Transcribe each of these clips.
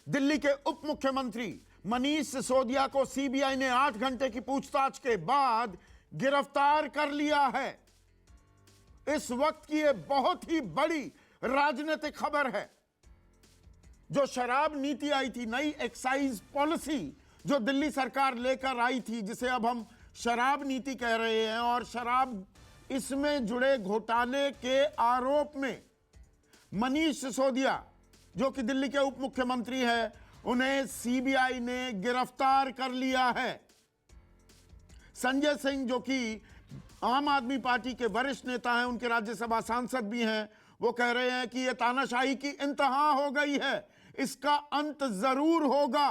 दिल्ली के उप मुख्यमंत्री मनीष सिसोदिया को सीबीआई ने 8 घंटे की पूछताछ के बाद गिरफ्तार कर लिया है। इस वक्त की यह बहुत ही बड़ी राजनीतिक खबर है। जो शराब नीति आई थी, नई एक्साइज पॉलिसी जो दिल्ली सरकार लेकर आई थी, जिसे अब हम शराब नीति कह रहे हैं, और शराब इसमें जुड़े घोटाले के आरोप में मनीष सिसोदिया जो कि दिल्ली के उप मुख्यमंत्री हैं, उन्हें सीबीआई ने गिरफ्तार कर लिया है। संजय सिंह जो कि आम आदमी पार्टी के वरिष्ठ नेता हैं, उनके राज्यसभा सांसद भी हैं, वो कह रहे हैं कि यह तानाशाही की इंतहा हो गई है, इसका अंत जरूर होगा।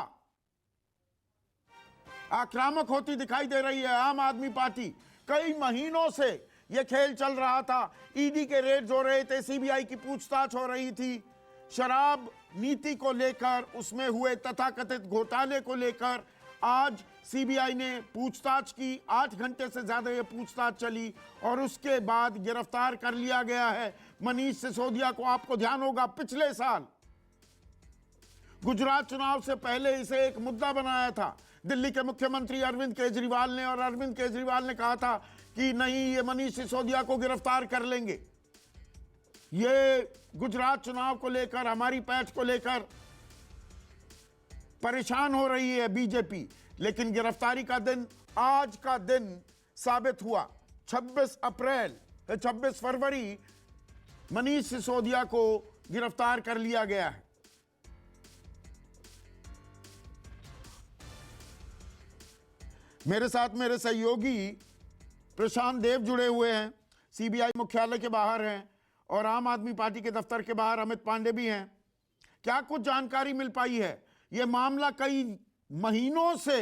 आक्रामक होती दिखाई दे रही है आम आदमी पार्टी। कई महीनों से यह खेल चल रहा था, ईडी के रेड्स हो रहे थे, सीबीआई की पूछताछ हो रही थी, शराब नीति को लेकर, उसमें हुए तथाकथित घोटाले को लेकर। आज सीबीआई ने पूछताछ की, 8 घंटे से ज्यादा यह पूछताछ चली और उसके बाद गिरफ्तार कर लिया गया है मनीष सिसोदिया को। आपको ध्यान होगा, पिछले साल गुजरात चुनाव से पहले इसे एक मुद्दा बनाया था दिल्ली के मुख्यमंत्री अरविंद केजरीवाल ने, और अरविंद केजरीवाल ने कहा था कि नहीं, ये मनीष सिसोदिया को गिरफ्तार कर लेंगे। ये गुजरात चुनाव को लेकर, हमारी पैठ को लेकर परेशान हो रही है बीजेपी, लेकिन गिरफ्तारी का दिन, आज का दिन साबित हुआ। 26 फरवरी मनीष सिसोदिया को गिरफ्तार कर लिया गया है। मेरे साथ मेरे सहयोगी प्रशांत देव जुड़े हुए हैं, सीबीआई मुख्यालय के बाहर हैं, और आम आदमी पार्टी के दफ्तर के बाहर अमित पांडे भी हैं। क्या कुछ जानकारी मिल पाई है? यह मामला कई महीनों से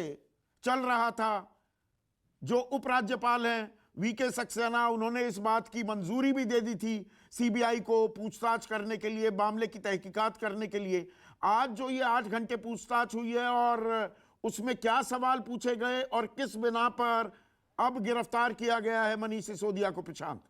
चल रहा था। जो उपराज्यपाल हैं वीके सक्सेना, उन्होंने इस बात की मंजूरी भी दे दी थी सीबीआई को पूछताछ करने के लिए, मामले की तहकीकात करने के लिए। आज जो ये 8 घंटे पूछताछ हुई है और उसमें क्या सवाल पूछे गए और किस बिना पर अब गिरफ्तार किया गया है मनीष सिसोदिया को? प्रशांत,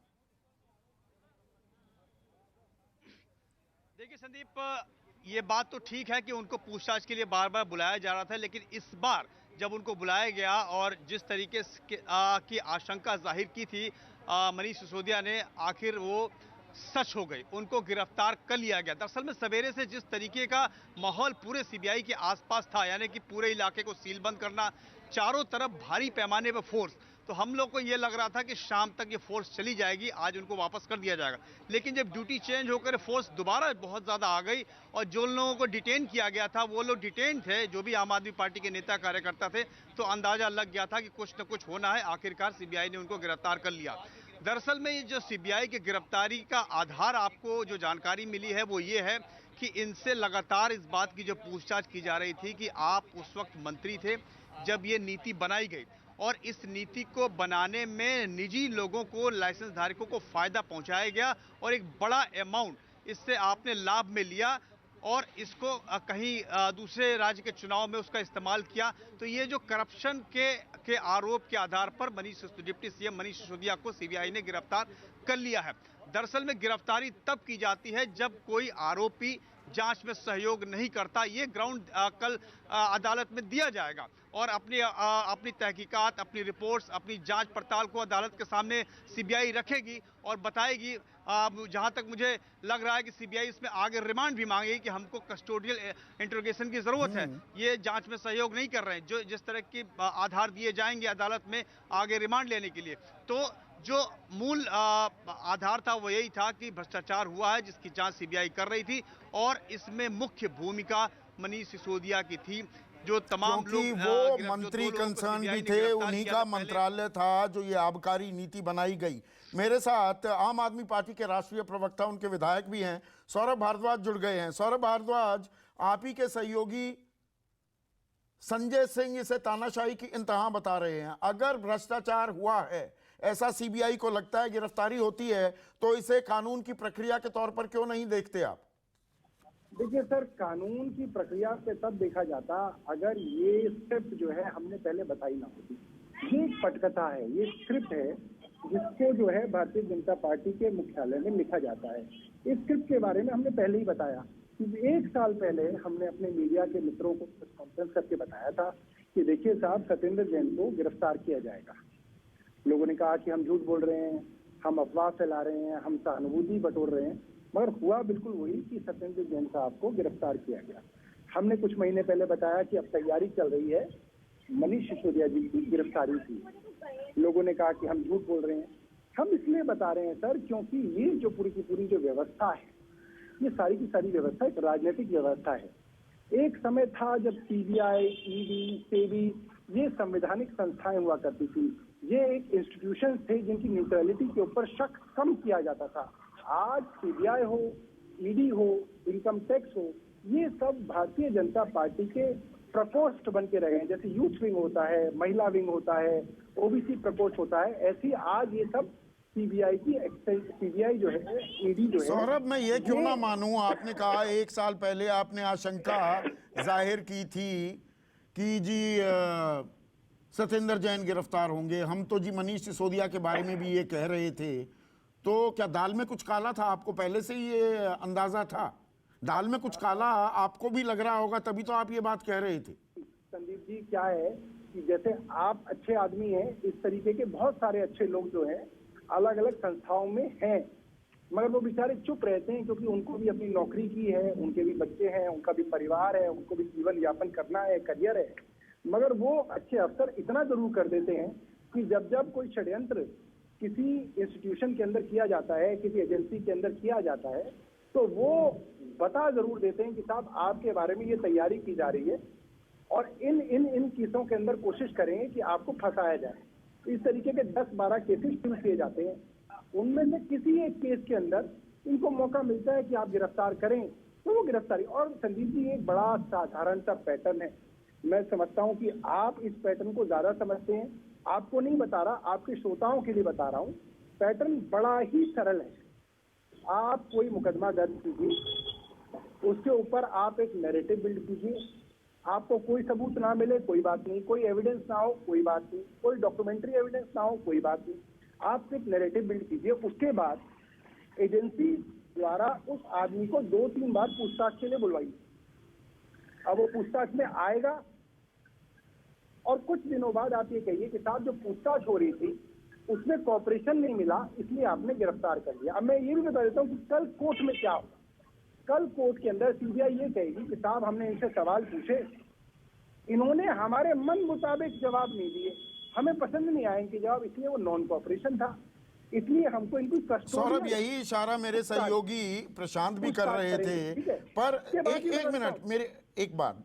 देखिए संदीप, ये बात तो ठीक है कि उनको पूछताछ के लिए बार बार बुलाया जा रहा था, लेकिन इस बार जब उनको बुलाया गया और जिस तरीके की आशंका जाहिर की थी मनीष सिसोदिया ने, आखिर वो सच हो गई, उनको गिरफ्तार कर लिया गया। दरअसल में सवेरे से जिस तरीके का माहौल पूरे सीबीआई के आसपास था, यानी कि पूरे इलाके को सीलबंद करना, चारों तरफ भारी पैमाने पर फोर्स, तो हम लोग को ये लग रहा था कि शाम तक ये फोर्स चली जाएगी, आज उनको वापस कर दिया जाएगा। लेकिन जब ड्यूटी चेंज होकर फोर्स दोबारा बहुत ज्यादा आ गई और जो लोगों को डिटेन किया गया था वो लोग डिटेन थे, जो भी आम आदमी पार्टी के नेता कार्यकर्ता थे, तो अंदाजा लग गया था कि कुछ न कुछ होना है। आखिरकार सीबीआई ने उनको गिरफ्तार कर लिया। दरअसल में ये जो सीबीआई की गिरफ्तारी का आधार आपको जो जानकारी मिली है वो ये है कि इनसे लगातार इस बात की जो पूछताछ की जा रही थी कि आप उस वक्त मंत्री थे जब ये नीति बनाई गई, और इस नीति को बनाने में निजी लोगों को, लाइसेंस धारकों को फायदा पहुंचाया गया और एक बड़ा अमाउंट इससे आपने लाभ में लिया और इसको कहीं दूसरे राज्य के चुनाव में उसका इस्तेमाल किया। तो ये जो करप्शन के आरोप के आधार पर डिप्टी सीएम मनीष सिसोदिया को सीबीआई ने गिरफ्तार कर लिया है। दरअसल में गिरफ्तारी तब की जाती है जब कोई आरोपी जांच में सहयोग नहीं करता। ये ग्राउंड कल अदालत में दिया जाएगा और अपनी तहकीकात, अपनी रिपोर्ट्स, अपनी जांच पड़ताल को अदालत के सामने सीबीआई रखेगी और बताएगी। जहां तक मुझे लग रहा है कि सीबीआई इसमें आगे रिमांड भी मांगेगी कि हमको कस्टोडियल इंट्रोगेशन की जरूरत है, ये जांच में सहयोग नहीं कर रहे हैं, जो जिस तरह के आधार दिए जाएंगे अदालत में आगे रिमांड लेने के लिए। तो जो मूल आधार था वो यही था कि भ्रष्टाचार हुआ है, जिसकी जांच सीबीआई कर रही थी और इसमें मुख्य भूमिका मनीष सिसोदिया की थी। जो तमाम लोग, वो मंत्री कंसर्न भी थे, उन्हीं का मंत्रालय था जो ये आबकारी नीति बनाई गई। मेरे साथ आम आदमी पार्टी के राष्ट्रीय प्रवक्ता, उनके विधायक भी हैं, सौरभ भारद्वाज जुड़ गए हैं। सौरभ भारद्वाज, आप ही के सहयोगी संजय सिंह इसे तानाशाही की इंतहा बता रहे हैं। अगर भ्रष्टाचार हुआ है, ऐसा सीबीआई को लगता है, गिरफ्तारी होती है, तो इसे कानून की प्रक्रिया के तौर पर क्यों नहीं देखते आप? देखिए सर, कानून की प्रक्रिया से तब देखा जाता अगर ये स्क्रिप्ट जो है हमने पहले बताई ना होती। ये एक पटकथा है, ये स्क्रिप्ट है जिसको जो है भारतीय जनता पार्टी के मुख्यालय में लिखा जाता है। इस स्क्रिप्ट के बारे में हमने पहले ही बताया कि 1 साल पहले हमने अपने मीडिया के मित्रों को प्रेस कॉन्फ्रेंस करके बताया था कि देखिए साहब, सत्येंद्र जैन को गिरफ्तार किया जाएगा। लोगों ने कहा कि हम झूठ बोल रहे हैं, हम अफवाह फैला रहे हैं, हम सहानुभूति बटोर रहे हैं, मगर हुआ बिल्कुल वही कि सत्येंद्र जैन साहब को गिरफ्तार किया गया। हमने कुछ महीने पहले बताया कि अब तैयारी चल रही है मनीष सिसोदिया जी की गिरफ्तारी की। लोगों ने कहा कि हम झूठ बोल रहे हैं। हम इसलिए बता रहे हैं सर, क्योंकि ये जो पूरी की पूरी जो व्यवस्था है, ये सारी की सारी व्यवस्था एक राजनीतिक व्यवस्था है। एक समय था जब सीबीआई, ईडी, सेबी ये संवैधानिक संस्थाएं हुआ करती थी, ये एक इंस्टीट्यूशन थे जिनकी न्यूट्रलिटी के ऊपर शक कम किया जाता था। आज सीबीआई हो, ईडी हो, इनकम टैक्स हो, ये सब भारतीय जनता पार्टी के प्रकोष्ठ बन के रह गए हैं। जैसे यूथ विंग होता है, महिला विंग होता है, ओबीसी प्रकोष्ठ होता है, ऐसी आज ये सब सीबीआई जो है, ईडी जो है। सौरभ, मैं ये क्यों ना मानूं, आपने कहा 1 साल पहले आपने आशंका जाहिर की थी कि जी सत्येंद्र जैन गिरफ्तार होंगे, हम तो जी मनीष सिसोदिया के बारे में भी ये कह रहे थे। तो क्या दाल में कुछ काला था? आपको पहले से ही ये अंदाजा था? दाल में कुछ काला आपको भी लग रहा होगा, तभी तो आप ये बात कह रहे थे। संदीप जी, क्या है कि जैसे आप अच्छे आदमी हैं, इस तरीके के बहुत सारे अच्छे लोग जो हैं अलग अलग संस्थाओं में हैं, मगर वो बेचारे चुप रहते हैं क्योंकि उनको भी अपनी नौकरी की है, उनके भी बच्चे हैं, उनका भी परिवार है, उनको भी जीवन यापन करना है, करियर है। मगर वो अच्छे अफसर इतना जरूर कर देते हैं कि जब जब कोई षड्यंत्र किसी इंस्टीट्यूशन के अंदर किया जाता है, किसी एजेंसी के अंदर किया जाता है, तो वो बता जरूर देते हैं कि साहब आपके बारे में ये तैयारी की जा रही है और इन इन इन केसों के अंदर कोशिश करेंगे कि आपको फंसाया जाए। इस तरीके के 10-12 केसेस शुरू किए जाते हैं। उनमें से किसी एक केस के अंदर इनको मौका मिलता है कि आप गिरफ्तार करें, तो वो गिरफ्तारी। और संदीप जी, एक बड़ा साधारण सा पैटर्न है। मैं समझता हूं कि आप इस पैटर्न को ज्यादा समझते हैं। आपको नहीं बता रहा, आपके श्रोताओं के लिए बता रहा हूं। पैटर्न बड़ा ही सरल है। आप कोई मुकदमा दर्ज कीजिए, उसके ऊपर आप एक नैरेटिव बिल्ड कीजिए। आपको कोई सबूत ना मिले, कोई बात नहीं, कोई एविडेंस ना हो, कोई बात नहीं, कोई डॉक्यूमेंट्री एविडेंस ना हो, कोई बात नहीं, आप एक नैरेटिव बिल्ड कीजिए। उसके बाद एजेंसी द्वारा उस आदमी को 2-3 बार पूछताछ के लिए बुलवाइए। अब वो पूछताछ में आएगा और कुछ दिनों बाद आप ये कहिए कि साहब जो पूछताछ हो रही थी उसमें कॉपरेशन नहीं मिला, इसलिए आपने गिरफ्तार कर लिया। अब मैं ये भी बता देता हूँ कि कल कोर्ट में क्या होगा। कल कोर्ट के अंदर सीबीआई ये कहेगी कि साहब हमने इनसे सवाल पूछे, इन्होंने हमारे मन मुताबिक जवाब नहीं दिए, हमें पसंद नहीं आए इनके जवाब, इसलिए वो नॉन कॉपरेशन था, इसलिए हमको इनकी सौरभ, यही इशारा मेरे सहयोगी प्रशांत भी कर रहे थे। पर एक मिनट, मेरे एक बात,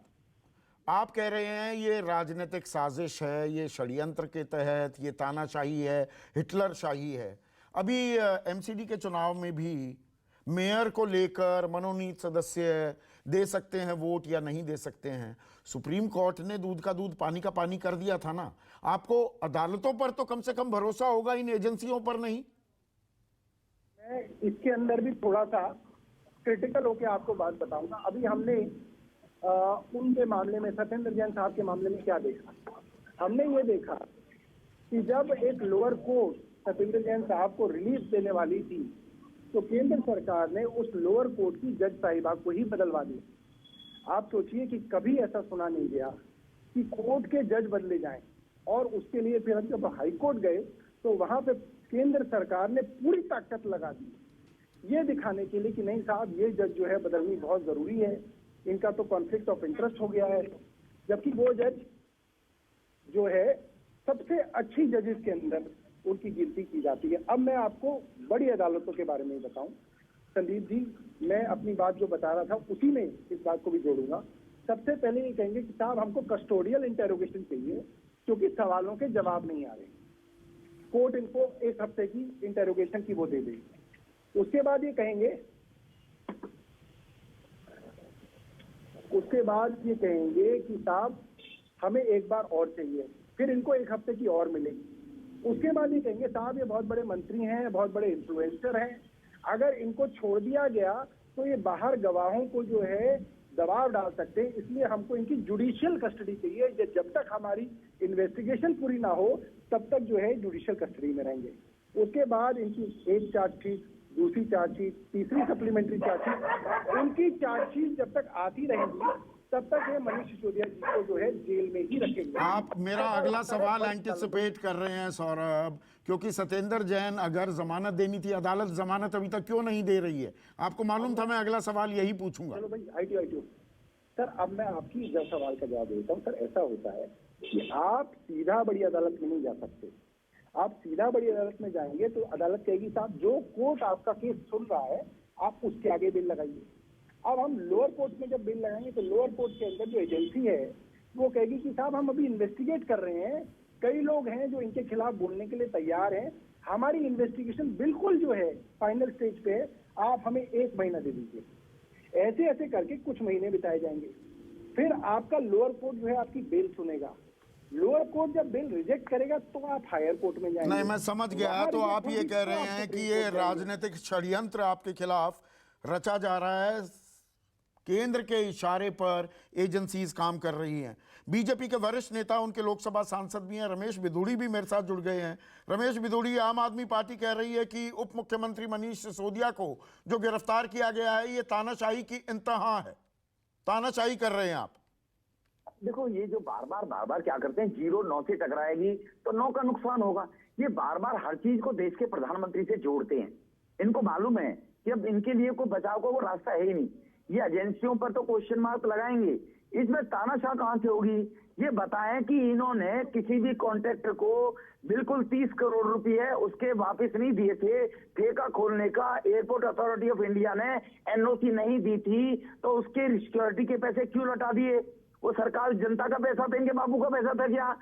आप कह रहे हैं ये राजनीतिक साजिश है, ये षड्यंत्र के तहत, ये तानाशाही है, हिटलर शाही है। अभी एमसीडी के चुनाव में भी मेयर को लेकर मनोनीत सदस्य दे सकते हैं वोट या नहीं दे सकते हैं, सुप्रीम कोर्ट ने दूध का दूध पानी का पानी कर दिया था ना। आपको अदालतों पर तो कम से कम भरोसा होगा, इन एजेंसियों पर नहीं। मैं इसके अंदर भी थोड़ा सा क्रिटिकल होकर आपको बात बताऊंगा। अभी हमने उनके मामले में, सत्येंद्र जैन साहब के मामले में क्या देखा? हमने ये देखा कि जब एक लोअर कोर्ट सत्येंद्र जैन साहब को रिलीफ देने वाली थी, तो केंद्र सरकार ने उस लोअर कोर्ट की जज साहिबा को ही बदलवा दिया। आप सोचिए कि कभी ऐसा सुना नहीं गया कि कोर्ट के जज बदले जाएं, और उसके लिए फिर हम जब हाई कोर्ट गए तो वहां पे केंद्र सरकार ने पूरी ताकत लगा दी ये दिखाने के लिए कि नहीं साहब, ये जज जो है बदलनी बहुत जरूरी है, इनका तो कॉन्फ्लिक्ट ऑफ इंटरेस्ट हो गया है। जबकि वो जज जो है सबसे अच्छी जजेस के अंदर उनकी गिनती की जाती है। अब मैं आपको बड़ी अदालतों के बारे में बताऊं संदीप जी, मैं अपनी बात जो बता रहा था उसी में इस बात को भी जोड़ूंगा। सबसे पहले ये कहेंगे कि साहब हमको कस्टोडियल इंटेरोगेशन चाहिए, क्योंकि सवालों के जवाब नहीं आ रहे। कोर्ट इनको 1 हफ्ते की इंटेरोगेशन की वो दे देगी। उसके बाद ये कहेंगे कि साहब हमें 1 बार और चाहिए, फिर इनको 1 हफ्ते की और मिलेगी। उसके बाद ये कहेंगे साहब ये बहुत बड़े मंत्री हैं, बहुत बड़े इन्फ्लुएंसर हैं, अगर इनको छोड़ दिया गया तो ये बाहर गवाहों को जो है दबाव डाल सकते हैं, इसलिए हमको इनकी जुडिशियल कस्टडी चाहिए। जब तक हमारी इन्वेस्टिगेशन पूरी ना हो तब तक जो है जुडिशियल कस्टडी में रहेंगे। उसके बाद इनकी एक चार्जशीट दूसरी चार्जशीट, तीसरी सप्लीमेंट्री चार्जशीट, उनकी चार्जशीट जब तक आती रहेगी तब तक ये मनीष सिसोदिया जी को जो है जेल में ही रखेंगे। आप मेरा अगला सवाल एंटिसिपेट कर रहे हैं सौरभ, क्योंकि सत्येंद्र जैन अगर जमानत देनी थी, अदालत जमानत अभी तक क्यों नहीं दे रही है? आपको मालूम था मैं अगला सवाल यही पूछूंगा। चलो भाई, आईटीओ सर, अब मैं आपकी जब सवाल का जवाब देता हूँ। सर ऐसा होता है कि आप सीधा बड़ी अदालत में नहीं जा सकते। आप सीधा बड़ी अदालत में जाएंगे तो अदालत कहेगी साहब जो कोर्ट आपका केस सुन रहा है आप उसके आगे बिल लगाइए। अब हम लोअर कोर्ट में जब बिल लगाएंगे तो लोअर कोर्ट के अंदर जो एजेंसी है वो कहेगी कि साहब हम अभी इन्वेस्टिगेट कर रहे हैं, कई लोग हैं जो इनके खिलाफ बोलने के लिए तैयार हैं, हमारी इन्वेस्टिगेशन बिल्कुल जो है फाइनल स्टेज पे है, आप हमें 1 महीना दे दीजिए। ऐसे ऐसे करके कुछ महीने बिताए जाएंगे, फिर आपका लोअर कोर्ट जो है आपकी बेल सुनेगा। लोअर कोर्ट जब बिल रिजेक्ट करेगा तो आप हायर कोर्ट में जाएंगे। नहीं, मैं समझ गया। तो आप ये कह रहे हैं कि ये राजनीतिक षड्यंत्र आपके खिलाफ रचा जा रहा है, केंद्र के इशारे पर एजेंसीज काम कर रही हैं। बीजेपी के वरिष्ठ नेता, उनके लोकसभा सांसद भी हैं, रमेश बिधूड़ी भी मेरे साथ जुड़ गए हैं। रमेश बिधूड़ी, आम आदमी पार्टी कह रही है कि उप मुख्यमंत्री मनीष सिसोदिया को जो गिरफ्तार किया गया है ये तानाशाही की इंतहा है, तानाशाही कर रहे हैं आप। देखो, ये जो बार बार क्या करते हैं, 0 9 से टकराएगी तो 9 का नुकसान होगा। ये बार बार हर चीज को देश के प्रधानमंत्री से जोड़ते हैं। इनको मालूम है कि अब इनके लिए कोई बचाव का वो रास्ता है ही नहीं। ये एजेंसियों पर तो क्वेश्चन मार्क लगाएंगे, इसमें तानाशाह कहां से होगी? ये बताएं कि इन्होंने किसी भी कॉन्ट्रैक्टर को बिल्कुल 30 करोड़ रुपए उसके वापस नहीं दिए थे। ठेका खोलने का एयरपोर्ट अथॉरिटी ऑफ इंडिया ने एनओसी नहीं दी थी तो उसके सिक्योरिटी के पैसे क्यों लौटा दिए? वो सरकार जनता का पैसा था, इनके बाबू का पैसा था क्या?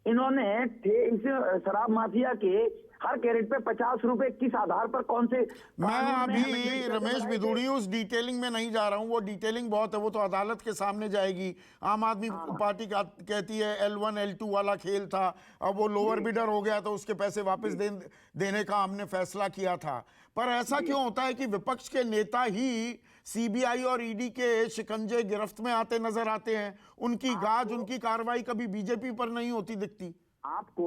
इन्होंने इस शराब माफिया के हर कैरेट पे 50 रुपए किस आधार पर, कौन से? मैं अभी रमेश बिधूड़ी उस डिटेलिंग में नहीं जा रहा हूं, वो डिटेलिंग बहुत है, वो तो अदालत के सामने जाएगी। आम आदमी पार्टी कहती है L1 L2 वाला खेल था, अब वो लोअर बिडर हो गया तो उसके पैसे वापस देने का हमने फैसला किया था। पर ऐसा क्यों होता है कि विपक्ष के नेता ही सीबीआई और ईडी के शिकंजे गिरफ्त में आते नजर आते हैं? उनकी गाज, उनकी कार्रवाई कभी बीजेपी पर नहीं होती दिखती। आपको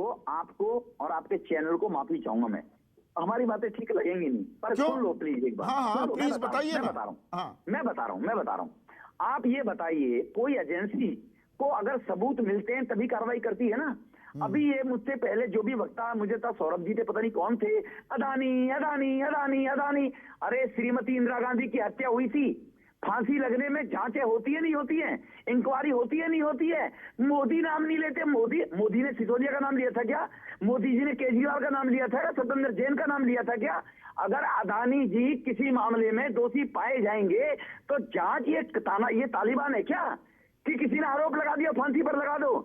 और आपके चैनल को माफी चाहूंगा मैं, हमारी बातें ठीक लगेंगी नहीं, पर सुन लो प्लीज एक बार। हाँ, प्लीज बताइए ना। मैं बता रहा हूँ। आप ये बताइए, कोई एजेंसी को अगर सबूत मिलते हैं तभी कार्रवाई करती है ना। अभी ये मुझसे पहले जो भी वक्ता मुझे था, सौरभ जी थे, पता नहीं कौन थे, अदानी अदानी अदानी अदानी। अरे श्रीमती इंदिरा गांधी की हत्या हुई थी, फांसी लगने में जांचें होती है नहीं होती है, इंक्वायरी होती है नहीं होती है, मोदी नाम नहीं लेते। मोदी ने सिसोदिया का नाम लिया था क्या? मोदी जी ने केजरीवाल का नाम लिया था क्या? सत्येंद्र जैन का नाम लिया था क्या? अगर अदानी जी किसी मामले में दोषी पाए जाएंगे तो जांच ये तालिबान है क्या कि किसी ने आरोप लगा दिया फांसी पर लगा दो?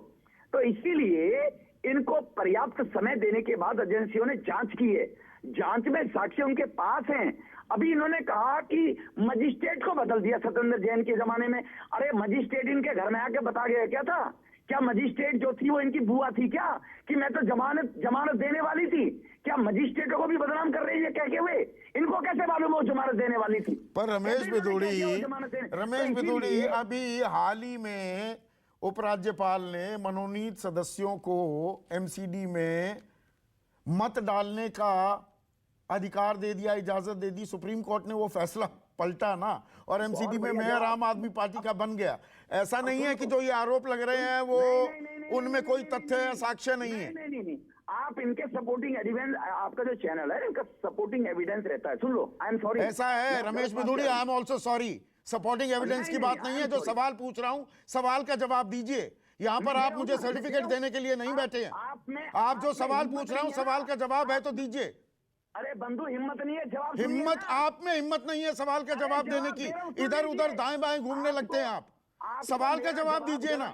तो इसीलिए इनको पर्याप्त समय देने के बाद एजेंसियों ने जांच की है, जांच में साक्ष्य उनके पास हैं। अभी इन्होंने कहा कि मजिस्ट्रेट को बदल दिया सत्येंद्र जैन के जमाने में। अरे मजिस्ट्रेट इनके घर में आके बता गया क्या था? क्या मजिस्ट्रेट जो थी वो इनकी बुआ थी क्या कि मैं तो जमानत देने वाली थी? क्या मजिस्ट्रेटों को भी बदनाम कर रही है कहते हुए? इनको कैसे मालूम हो जमानत देने वाली थी? पर रमेश बिधूड़ी अभी हाल ही में उपराज्यपाल ने मनोनीत सदस्यों को एमसीडी में मत डालने का अधिकार दे दिया, इजाजत दे दी। सुप्रीम कोर्ट ने वो फैसला पलटा ना, और एमसीडी में मेयर आम आदमी पार्टी का बन गया। ऐसा नहीं है कि जो ये आरोप लग रहे हैं वो उनमें कोई तथ्य या साक्ष्य नहीं है। नहीं, आप इनके सपोर्टिंग एविडेंस, आपका जो चैनल है इनका सपोर्टिंग एविडेंस रहता है। सुन लो, आई एम सॉरी। ऐसा है Ramesh Bidhuri, I am also sorry. Supporting evidence की बात नहीं है, जो सवाल पूछ रहा हूं सवाल का जवाब दीजिए। यहाँ पर आप मुझे सर्टिफिकेट देने के लिए नहीं बैठे हैं। आप जो सवाल पूछ रहे हो सवाल का जवाब है तो दीजिए। अरे बंधु, हिम्मत नहीं है जवाब? हिम्मत आप में हिम्मत नहीं है सवाल का जवाब देने की, इधर उधर दाएं बाएं घूमने लगते हैं आप। सवाल का जवाब दीजिए ना।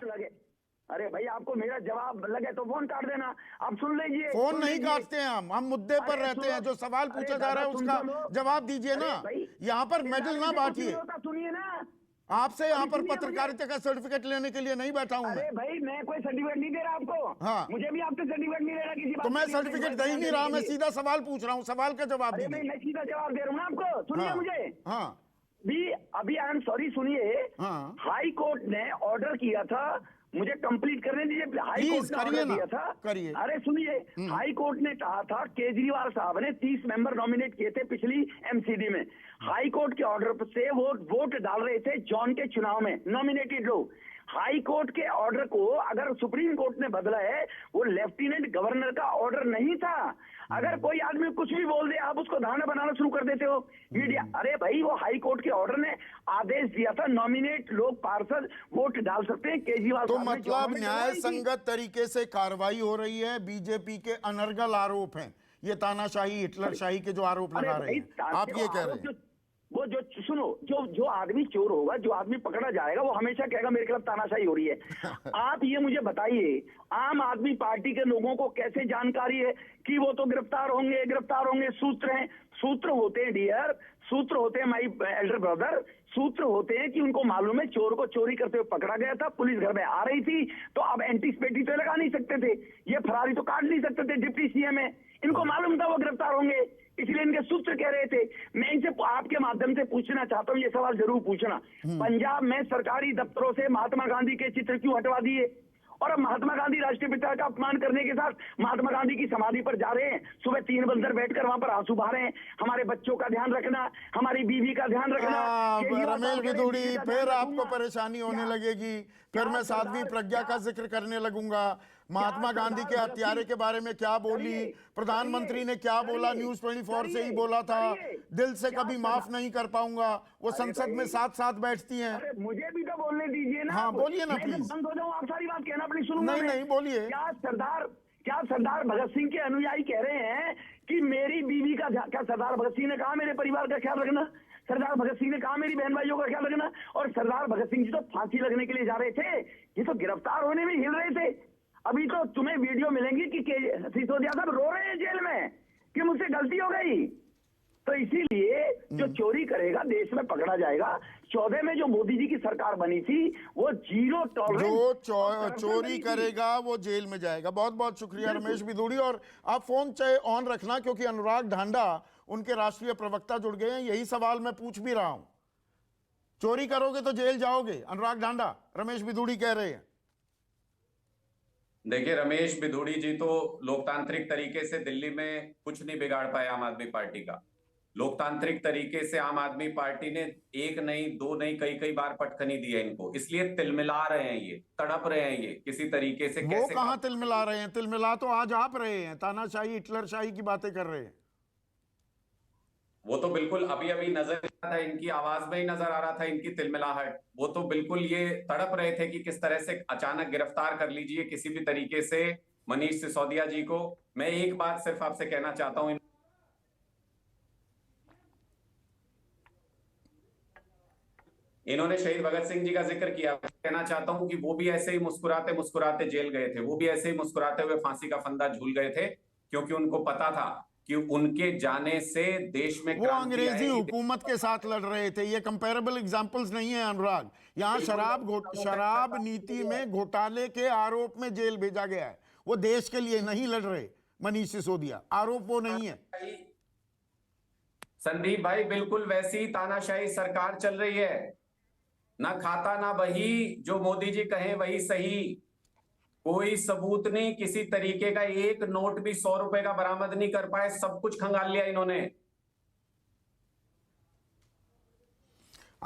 अरे भाई, आपको मेरा जवाब लगे तो फोन काट देना। आप सुन लीजिए। फोन नहीं काटते हैं हम मुद्दे पर रहते हैं। जो सवाल पूछा जा रहा है उसका जवाब दीजिए ना। यहाँ पर मेडल ना बांटिए। सुनिए ना, आपसे यहाँ पर पत्रकारिता का सर्टिफिकेट लेने के लिए नहीं बैठा हूँ मैं। अरे भाई, मैं कोई सर्टिफिकेट नहीं दे रहा आपको। हाँ, मुझे भी आपसे सर्टिफिकेट नहीं दे रहा किसी बात। तो मैं सर्टिफिकेट दे ही नहीं रहा, मैं सीधा सवाल पूछ रहा हूँ, सवाल का जवाब दीजिए। मैं सीधा जवाब दे रहा हूँ ना आपको, सुनिए मुझे। हाँ, अभी आई एम सॉरी, सुनिए। हाई कोर्ट ने ऑर्डर किया था मुझे कंप्लीट करने दीजिए। हाई Please, कोर्ट ने करिए ऑर्डर ना, दिया था, करिए। अरे सुनिए, हाई कोर्ट ने कहा था, केजरीवाल साहब ने 30 मेंबर नॉमिनेट किए थे पिछली एमसीडी में। हाई कोर्ट के ऑर्डर से वो वोट डाल रहे थे जॉन के चुनाव में, नॉमिनेटेड लोग। हाई कोर्ट के ऑर्डर को अगर सुप्रीम कोर्ट ने बदला है, वो लेफ्टिनेंट गवर्नर का ऑर्डर नहीं था। अगर कोई आदमी कुछ भी बोल दे, आप उसको धारणा बनाना शुरू कर देते हो मीडिया। अरे भाई, वो हाई कोर्ट के ऑर्डर ने आदेश दिया था, नॉमिनेट लोग पार्षद वोट डाल सकते हैं। केजरीवाल तो साहब ने मतलब जॉन में न्याय करवाई थी। संगत तरीके से कार्रवाई हो रही है। बीजेपी के अनर्गल आरोप हैं, ये तानाशाही हिटलरशाही के जो आरोप अरे लगा रहे भाई, हैं, आप ये कह रहे हैं। वो जो सुनो, जो आदमी चोर होगा, जो आदमी पकड़ा जाएगा, वो हमेशा कहेगा मेरे खिलाफ तानाशाही हो रही है। आप ये मुझे बताइए, आम आदमी पार्टी के लोगों को कैसे जानकारी है कि वो तो गिरफ्तार होंगे? सूत्र हैं, सूत्र होते हैं डियर, सूत्र होते हैं माई एल्डर ब्रदर, सूत्र होते हैं कि उनको मालूम है चोर को चोरी करते हुए पकड़ा गया था, पुलिस घर में आ रही थी, तो अब एंटीसिपेटरी तो लगा नहीं सकते थे, ये फरारी तो काट नहीं सकते थे, डिप्टी सीएम है, इनको मालूम था वो गिरफ्तार होंगे, इसलिए इनके सूत्र कह रहे थे। मैं इनसे आपके माध्यम से पूछना चाहता हूं, ये सवाल जरूर पूछना, पंजाब में सरकारी दफ्तरों से महात्मा गांधी के चित्र क्यों हटवा दिए? और अब महात्मा गांधी राष्ट्रीय पिता का अपमान करने के साथ महात्मा गांधी की समाधि पर जा रहे हैं, सुबह 3 बजे बैठकर वहां पर आंसू बहा रहे हैं। हमारे बच्चों का ध्यान रखना, हमारी बीवी का ध्यान रखना। रमेश बिधूड़ी, फिर आपको परेशानी होने लगेगी, फिर मैं साध्वी प्रज्ञा का जिक्र करने लगूंगा। महात्मा गांधी के हत्यारे के बारे में क्या बोली, प्रधानमंत्री ने क्या बोला, न्यूज 24 से ही बोला था, दिल से कभी माफ नहीं कर पाऊंगा। वो संसद में साथ साथ बैठती हैं। अरे मुझे भी तो बोलने दीजिए ना। हाँ, बोलिए ना प्लीज। बंद हो जाऊं, आप सारी बात कहना अपनी सुनूंगा। नहीं, बोलिए। क्या सरदार भगत सिंह के अनुयायी कह रहे हैं कि मेरी बीवी का क्या सरदार भगत सिंह ने कहा मेरे परिवार का ख्याल रखना? सरदार भगत सिंह ने कहा मेरी बहन भाइयों का ख्याल रखना? और सरदार भगत सिंह जी तो फांसी लगने के लिए जा रहे थे, ये तो गिरफ्तार होने में हिल रहे थे। अभी तो तुम्हें वीडियो मिलेंगी कि सिसोदिया साहब रो रहे हैं जेल में कि मुझसे गलती हो गई। तो इसीलिए जो चोरी करेगा देश में पकड़ा जाएगा। 14 में जो मोदी जी की सरकार बनी थी, वो जीरो टॉलरेंस, जो चोरी करेगा वो जेल में जाएगा। बहुत बहुत शुक्रिया रमेश बिधूड़ी। और आप फोन चाहे ऑन रखना, क्योंकि अनुराग ढांडा उनके राष्ट्रीय प्रवक्ता जुड़ गए हैं। यही सवाल मैं पूछ भी रहा हूं, चोरी करोगे तो जेल जाओगे? अनुराग ढांडा, रमेश बिधूड़ी कह रहे हैं। देखिए, रमेश बिधूड़ी जी तो लोकतांत्रिक तरीके से दिल्ली में कुछ नहीं बिगाड़ पाए आम आदमी पार्टी का। लोकतांत्रिक तरीके से आम आदमी पार्टी ने 1 नहीं 2 नहीं कई बार पटखनी दी है इनको, इसलिए तिलमिला रहे हैं, ये तड़प रहे हैं, ये किसी तरीके से। वो कहां तिलमिला रहे हैं? तिलमिला तो आज आप रहे हैं, तानाशाही हिटलरशाही की बातें कर रहे हैं। वो तो बिल्कुल अभी नजर आ रहा था, इनकी आवाज में ही नजर आ रहा था इनकी तिलमिलाहट। वो तो बिल्कुल ये तड़प रहे थे कि किस तरह से अचानक गिरफ्तार कर लीजिए किसी भी तरीके से मनीष सिसोदिया जी को। मैं एक बात सिर्फ आपसे कहना चाहता हूं, इन्होंने शहीद भगत सिंह जी का जिक्र किया, कहना चाहता हूं कि वो भी ऐसे ही मुस्कुराते मुस्कुराते जेल गए थे, वो भी ऐसे ही मुस्कुराते हुए फांसी का फंदा झूल गए थे, क्योंकि उनको पता था कि उनके जाने से देश में वो अंग्रेजी हुकूमत के साथ लड़ रहे थे। ये कंपैरेबल एग्जांपल्स नहीं है अनुराग। यहाँ शराब नीति में घोटाले के आरोप में जेल भेजा गया है। वो देश के लिए नहीं लड़ रहे मनीष सिसोदिया, आरोप वो नहीं है। संदीप भाई, बिल्कुल वैसी ही तानाशाही सरकार चल रही है, ना खाता ना बही, जो मोदी जी कहे वही सही। कोई सबूत नहीं, किसी तरीके का एक नोट भी 100 रुपए का बरामद नहीं कर पाए, सब कुछ खंगाल लिया इन्होंने।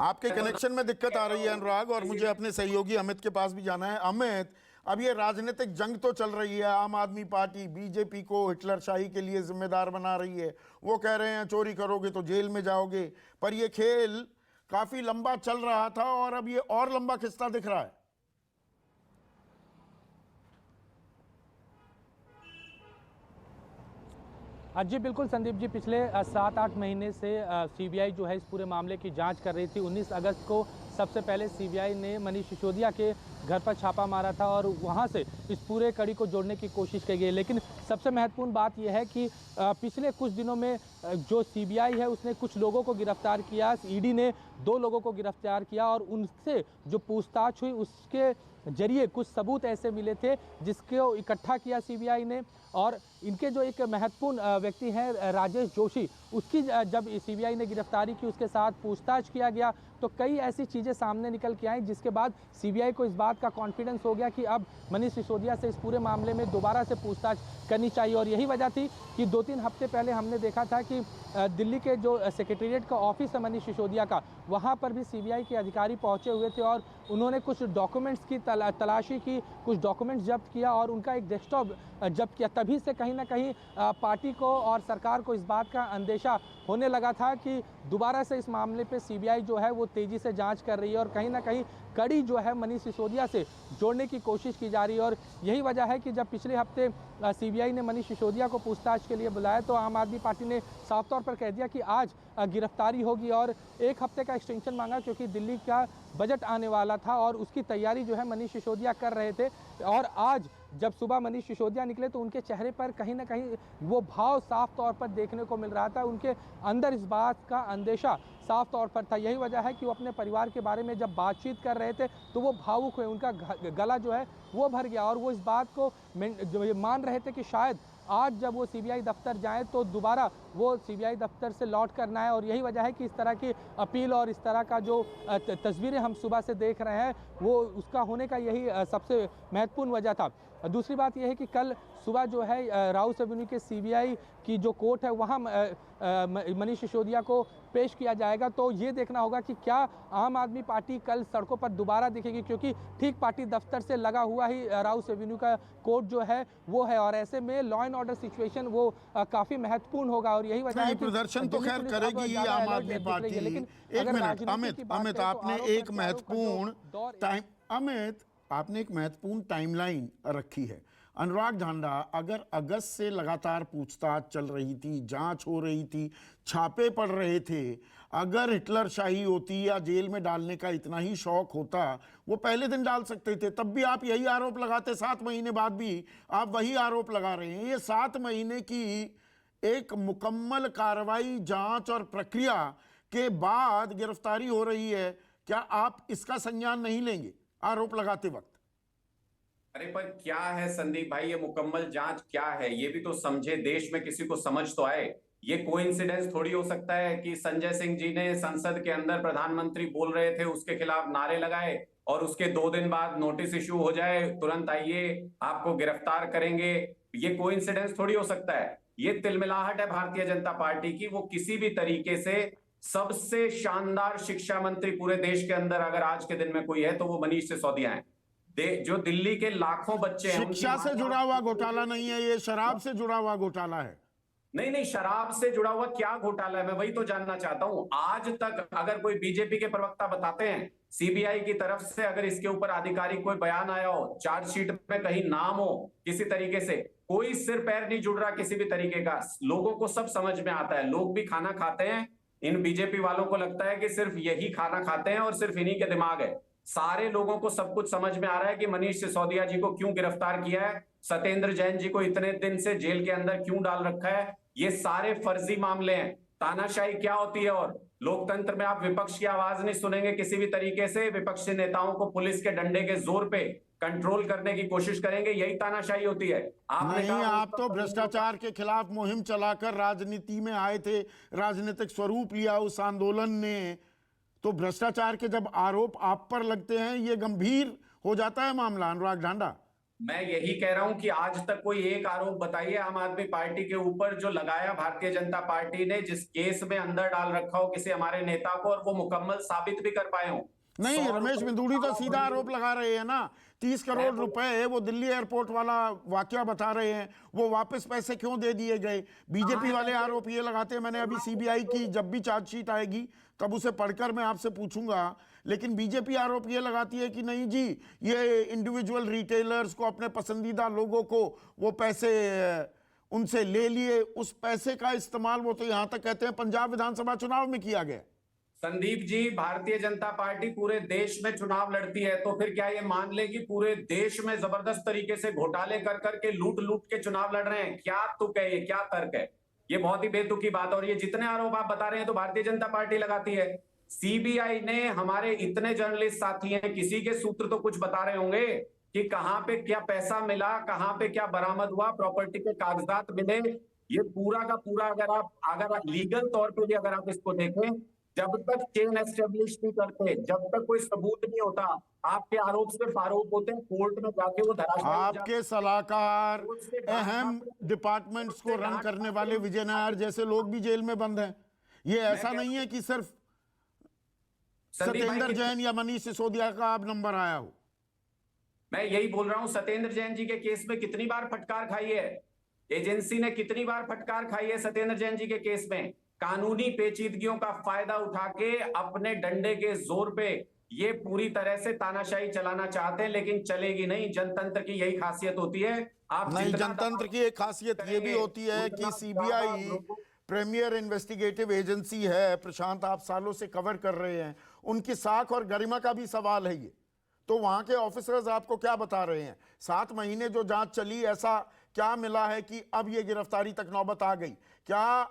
आपके कनेक्शन में दिक्कत आ रही है अनुराग, और मुझे अपने सहयोगी अमित के पास भी जाना है। अमित, अब ये राजनीतिक जंग तो चल रही है, आम आदमी पार्टी बीजेपी को हिटलरशाही के लिए जिम्मेदार बना रही है। वो कह रहे हैं चोरी करोगे तो जेल में जाओगे, पर ये खेल काफी लंबा चल रहा था और अब ये और लंबा खिस्ता दिख रहा है। जी बिल्कुल संदीप जी, पिछले 7-8 महीने से सीबीआई जो है इस पूरे मामले की जांच कर रही थी। 19 अगस्त को सबसे पहले सीबीआई ने मनीष सिसोदिया के घर पर छापा मारा था और वहां से इस पूरे कड़ी को जोड़ने की कोशिश की गई। लेकिन सबसे महत्वपूर्ण बात यह है कि पिछले कुछ दिनों में जो सीबीआई है उसने कुछ लोगों को गिरफ्तार किया। ईडी ने 2 लोगों को गिरफ्तार किया और उनसे जो पूछताछ हुई उसके जरिए कुछ सबूत ऐसे मिले थे जिसको इकट्ठा किया सीबीआई ने। और इनके जो एक महत्वपूर्ण व्यक्ति हैं राजेश जोशी, उसकी जब सीबीआई ने गिरफ्तारी की उसके साथ पूछताछ किया गया तो कई ऐसी चीज़ें सामने निकल के आई जिसके बाद सीबीआई को इस बात का कॉन्फिडेंस हो गया कि अब मनीष सिसोदिया से इस पूरे मामले में दोबारा से पूछताछ करनी चाहिए। और यही वजह थी कि 2-3 हफ्ते पहले हमने देखा था कि दिल्ली के जो सेक्रेटेरिएट का ऑफिस है मनीष सिसोदिया का, वहाँ पर भी सीबीआई के अधिकारी पहुँचे हुए थे और उन्होंने कुछ डॉक्यूमेंट्स की तलाशी की, कुछ डॉक्यूमेंट्स जब्त किया और उनका एक डेस्कटॉप जब्त किया। तभी से कहीं ना कहीं पार्टी को और सरकार को इस बात का अंदेशा होने लगा था कि दोबारा से इस मामले पे सीबीआई जो है वो तेज़ी से जांच कर रही है और कहीं ना कहीं कड़ी जो है मनीष सिसोदिया से जोड़ने की कोशिश की जा रही है। और यही वजह है कि जब पिछले हफ्ते सीबीआई ने मनीष सिसोदिया को पूछताछ के लिए बुलाया तो आम आदमी पार्टी ने साफ तौर पर कह दिया कि आज गिरफ्तारी होगी और 1 हफ्ते का एक्सटेंशन मांगा क्योंकि दिल्ली का बजट आने वाला था और उसकी तैयारी जो है मनीष सिसोदिया कर रहे थे। और आज जब सुबह मनीष सिसोदिया निकले तो उनके चेहरे पर कहीं ना कहीं वो भाव साफ तौर पर देखने को मिल रहा था, उनके अंदर इस बात का अंदेशा साफ तौर पर था। यही वजह है कि वो अपने परिवार के बारे में जब बातचीत कर रहे थे तो वो भावुक हुए, उनका गला जो है वो भर गया और वो इस बात को मान रहे थे कि शायद आज जब वो सीबीआई दफ्तर जाएं तो दोबारा वो सीबीआई दफ्तर से लौट करना है। और यही वजह है कि इस तरह की अपील और इस तरह का जो तस्वीरें हम सुबह से देख रहे हैं वो उसका होने का यही सबसे महत्वपूर्ण वजह था। दूसरी बात यह है कि कल सुबह जो है राउस एवेन्यू के सीबीआई की जो कोर्ट है वहाँ मनीष सिसोदिया को पेश किया जाएगा। तो ये देखना होगा कि क्या आम आदमी पार्टी कल सड़कों पर दोबारा दिखेगी, क्योंकि ठीक पार्टी दफ्तर से लगा हुआ ही राउस एवेन्यू का कोर्ट जो है वो है और ऐसे में लॉ एंड ऑर्डर सिचुएशन वो काफ़ी महत्वपूर्ण होगा। और यही वजह है कि प्रदर्शन तो खैर करेगी आम आदमी पार्टी। एक मिनट अमित, आपने एक महत्वपूर्ण टाइमलाइन रखी है। अनुराग ढांडा, अगर अगस्त से लगातार पूछताछ चल रही थी, जांच हो रही थी, छापे पड़ रहे थे, अगर हिटलर शाही होती या जेल में डालने का इतना ही शौक होता वो पहले दिन डाल सकते थे। तब भी आप यही आरोप लगाते, 7 महीने बाद भी आप वही आरोप लगा रहे हैं। ये 7 महीने की एक मुकम्मल कार्रवाई, जांच और प्रक्रिया के बाद गिरफ्तारी हो रही है। क्या आप इसका संज्ञान नहीं लेंगे आरोप लगाते वक्त? अरे पर क्या है संदीप भाई, ये मुकम्मल जांच क्या है ये भी तो समझे, देश में किसी को समझ तो आए। ये कोइंसिडेंस थोड़ी हो सकता है कि संजय सिंह जी ने संसद के अंदर प्रधानमंत्री बोल रहे थे उसके खिलाफ नारे लगाए और उसके 2 दिन बाद नोटिस इश्यू हो जाए, तुरंत आइए आपको गिरफ्तार करेंगे। ये कोइंसिडेंस थोड़ी हो सकता है। ये तिलमिलाहट है भारतीय जनता पार्टी की। वो किसी भी तरीके से सबसे शानदार शिक्षा मंत्री पूरे देश के अंदर अगर आज के दिन में कोई है तो वो मनीष सिसोदिया है। जो दिल्ली के लाखों बच्चे हैं, शिक्षा से जुड़ा हुआ घोटाला नहीं है, ये शराब से जुड़ा हुआ घोटाला है। नहीं, शराब से जुड़ा हुआ क्या घोटाला है, मैं वही तो जानना चाहता हूं। आज तक अगर कोई बीजेपी के प्रवक्ता बताते हैं सीबीआई की तरफ से, अगर इसके ऊपर आधिकारिक कोई बयान आया हो, चार्जशीट में कहीं नाम हो किसी तरीके से, कोई सिर पैर नहीं जुड़ रहा किसी भी तरीके का। लोगों को सब समझ में आता है, लोग भी खाना खाते हैं। इन बीजेपी वालों को लगता है कि सिर्फ यही खाना खाते हैं और सिर्फ इन्हीं के दिमाग है। सारे लोगों को सब कुछ समझ में आ रहा है कि मनीष सिसोदिया जी को क्यों गिरफ्तार किया है, सत्येंद्र जैन जी को इतने दिन से जेल के अंदर क्यों डाल रखा है। ये सारे फर्जी मामले हैं। तानाशाही क्या होती है और लोकतंत्र में आप विपक्ष की आवाज नहीं सुनेंगे किसी भी तरीके से। विपक्षी नेताओं को पुलिस के डंडे के जोर पे कंट्रोल करने की कोशिश करेंगे, यही तानाशाही होती है। नहीं, आप तो भ्रष्टाचार के खिलाफ मुहिम चलाकर राजनीति में आए थे, राजनीतिक स्वरूप लिया उस आंदोलन ने। तो भ्रष्टाचार के जब आरोप आप पर लगते हैं ये गंभीर हो जाता है मामला। अनुराग ढांडा, मैं यही कह रहा हूं कि आज तक कोई एक आरोप बताइए आम आदमी पार्टी के ऊपर जो लगाया भारतीय जनता पार्टी ने, जिस केस में अंदर डाल रखा हो किसी हमारे नेता को और वो मुकम्मल साबित भी कर पाए हो। नहीं, रमेश बिंदुड़ी तो सीधा आरोप लगा रहे हैं ना, 30 करोड़ रुपए वो दिल्ली एयरपोर्ट वाला वाकया बता रहे हैं, वो वापस पैसे क्यों दे दिए गए। बीजेपी वाले आरोप ये लगाते हैं, मैंने अभी सीबीआई की जब भी चार्जशीट आएगी तब उसे पढ़कर मैं आपसे पूछूंगा, लेकिन बीजेपी आरोप ये लगाती है कि नहीं जी, ये इंडिविजुअल रिटेलर्स को, अपने पसंदीदा लोगों को वो पैसे उनसे ले लिए, उस पैसे का इस्तेमाल वो तो यहां तक कहते हैं पंजाब विधानसभा चुनाव में किया गया। संदीप जी, भारतीय जनता पार्टी पूरे देश में चुनाव लड़ती है, तो फिर क्या ये मान ले कि पूरे देश में जबरदस्त तरीके से घोटाले कर करके लूट के चुनाव लड़ रहे हैं? क्या तुक है ये, क्या तर्क है? ये बहुत ही बेतुकी बात। और ये जितने आरोप आप बता रहे हैं तो भारतीय जनता पार्टी लगाती है। सीबीआई ने, हमारे इतने जर्नलिस्ट साथी हैं, किसी के सूत्र तो कुछ बता रहे होंगे कि कहां पे क्या पैसा मिला, कहां पे क्या बरामद हुआ, प्रॉपर्टी के कागजात मिले। ये पूरा का पूरा अगर लीगल तौर पे भी अगर आप इसको देखें, जब तक चेन एस्टेब्लिश नहीं करते, जब तक कोई सबूत नहीं होता, आपके आरोप सिर्फ आरोप होते हैं, कोर्ट में जाके वो धराशायी हो जाते हैं। आपके सलाहकार, अहम डिपार्टमेंट्स को रन करने वाले विजय नायर जैसे लोग भी जेल में बंद हैं। ये ऐसा नहीं है कि सिर्फ सत्येंद्र जैन या मनीष सिसोदिया का अब नंबर आया हो। मैं यही बोल रहा हूं, सत्येंद्र जैन जी के केस में कितनी बार फटकार खाई है एजेंसी ने, कितनी बार फटकार खाई है सत्येंद्र जैन जी के केस में। कानूनी पेचीदगियों का फायदा उठा के अपने डंडे के जोर पे ये पूरी तरह से तानाशाही चलाना चाहते हैं, लेकिन चलेगी नहीं। जनतंत्र की यही खासियत होती है। आप नहीं, जनतंत्र की एक खासियत ये भी होती है कि सीबीआई प्रीमियर इन्वेस्टिगेटिव एजेंसी है। प्रशांत, आप सालों से कवर कर रहे हैं, उनकी साख और गरिमा का भी सवाल है ये। तो वहां के ऑफिसर्स आपको क्या बता रहे हैं? 7 महीने जो जांच चली, ऐसा क्या मिला है कि अब ये गिरफ्तारी तक नौबत आ गई? क्या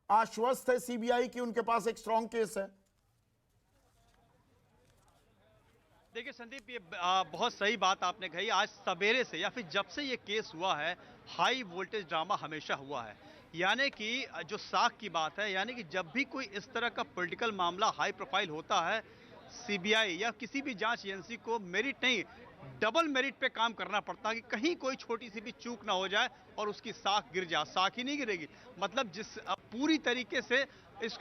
आश्वस्त है सीबीआई कि उनके पास एक स्ट्रॉन्ग केस है? देखिए संदीप, ये बहुत सही बात आपने कही। आज सवेरे से या फिर जब से ये केस हुआ है, हाई वोल्टेज ड्रामा हमेशा हुआ है। यानी कि जो साख की बात है, यानी कि जब भी कोई इस तरह का पॉलिटिकल मामला हाई प्रोफाइल होता है, सीबीआई या किसी भी जांच एजेंसी को मेरिट नहीं, डबल मेरिट पे काम करना पड़ता है कि कहीं कोई छोटी सी भी चूक ना हो जाए और उसकी साख गिर जाए। साख ही नहीं गिरेगी, मतलब जिस पूरी तरीके से इस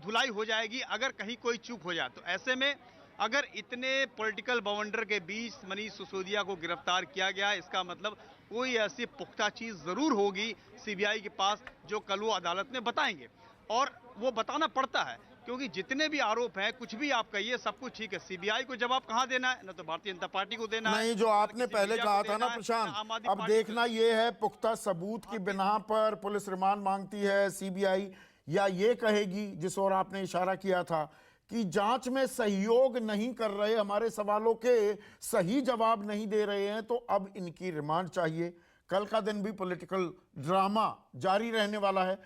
धुलाई हो जाएगी अगर कहीं कोई चूक हो जाए। तो ऐसे में अगर इतने पॉलिटिकल बवंडर के बीच मनीष सिसोदिया को गिरफ्तार किया गया, इसका मतलब कोई ऐसी पुख्ता चीज जरूर होगी सीबीआई के पास जो कल वो अदालत में बताएंगे। और वो बताना पड़ता है क्योंकि जितने भी आरोप हैं, कुछ भी आप कहिए, सब कुछ ठीक है। सीबीआई को जवाब कहां देना है? ना तो भारतीय जनता पार्टी को देना है। नहीं, जो आपने पहले कहा था ना प्रशांत, अब देखना यह है पुख्ता सबूत की बिना पर पुलिस रिमांड मांगती है सीबीआई, या ये कहेगी, जिस ओर आपने इशारा किया था, कि जांच में सहयोग नहीं कर रहे, हमारे सवालों के सही जवाब नहीं दे रहे हैं, तो अब इनकी रिमांड चाहिए। कल का दिन भी पॉलिटिकल ड्रामा जारी रहने वाला है।